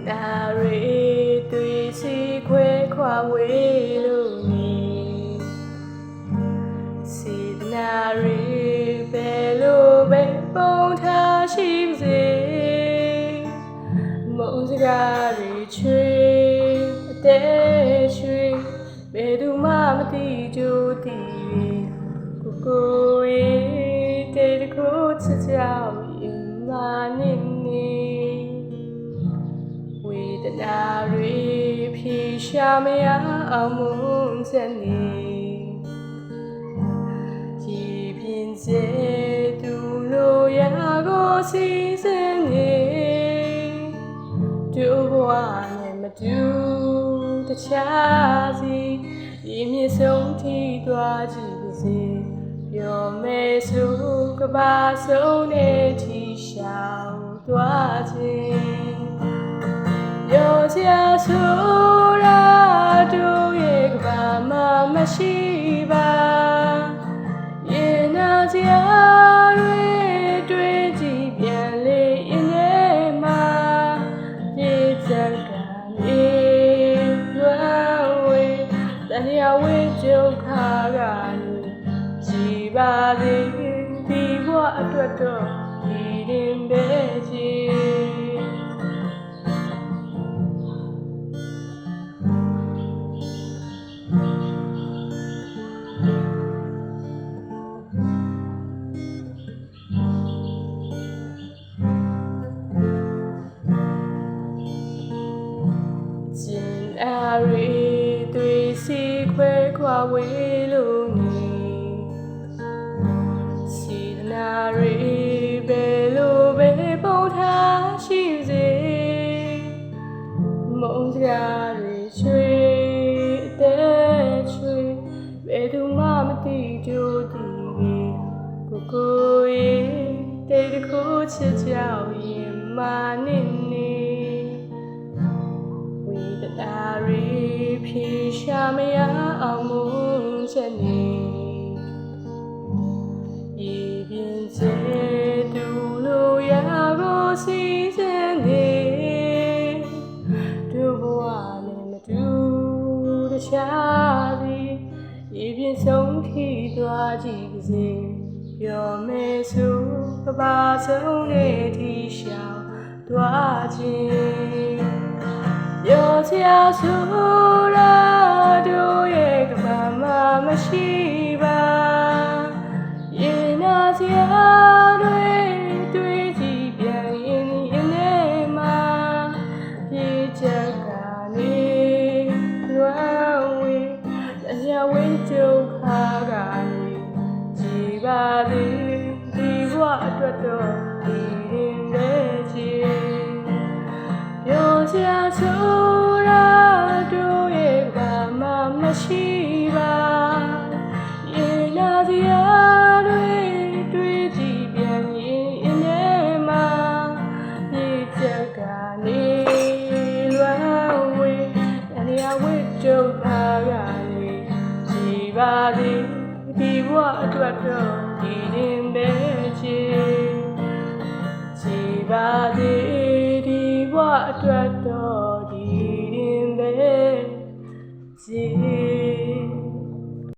နာရီတွေ့စီခွဲခွာဝေးလို့နေစေတနာရီဘယ်လိုပဲပုံထားရှိစေမုန်းစကားတွေချွေအသေးချွေဘယ်သူမှမသိကြိုးတည်ကိုရဲ့တဲ့တခုချစ်ကြောက်ရင်မာနေနေဝေဒနာတွေဖြေရှာမရအောင်မုန်းချက်နေရည်ပြင်းစေသူလိုရာကိုစီစဉ်နေတို့ဘဝနဲ့မတူတခြားစီဒီမြေဆုံးထိသွားကြည့်ပါစေပြောမယ်ဆိုကဘာဆုံးနဲ့ထိရှောင်သွားခြင်းပြောစရာဆိုတာတို့ရဲ့ကဘာမှမရှိပါရင်နာစရာတွေတွေ့ကြည့်ပြန်လေရင်ထဲမှာပြေချက်ကလေးလွမ်းဝေးတန်ရာဝေးကြုံခါကနေရှိပါသေးဒီဘဝအတွက်တော့ဒီရင်ပဲချီအာရီတွေ့စီခွဲခွာဝေးလို့နေစီနာရီဘယ်လိုပဲပုံထားရှိစေမုန်းစကားတွေချွေအသေးချွေဘယ်သူမှမသိကြိုးတည်ကိုရဲ့တဲ့တခုချစ်ကြောက်ရင်မာနေနေနာရီဖြေရှာမရအောင်မုန်းချက်နေရည်ပြင်းစေသူလိုရာကိုစီစဉ်နေတို့ဘဝနဲ့မတူတခြားသည်ရည်ပြင်းဆုံးထိသွားကြည့်ပါစေပြောမယ်ဆိုကဘာဆုံးနဲ့ထိရှောင်သွားခြင်းပြောစရာဆိုတာတို့ရဲ့ကဘာမှမရှိပါရင်နာစရာတွေတွေ့ကြည့်ပြန်ရင်ရင်ထဲမှာပြေချက်ကကနေလွမ်းဝေးတရားဝေးကြုံခါကနေကြည်ပါသေးဒီဘဝအတွက်တော့ဒီရင်ပဲချီပြောစရာဆိုတာတို့ရဲ့ဘာမှမရှိပါရင်နာစရာတွေတွေ့ကြည့်ပြန်ရင်အမြဲမှာပြေချက်ကနေလွမ်းဝေးတရားဝေးကြုံခါကနေကြည်ပါသည်ဒီဘဝအတွက်တော့ဒီရင်ပဲချီကြည်ပါသည်ဒီဘဝအတွက်တော့ဒီရင်ပဲကြည်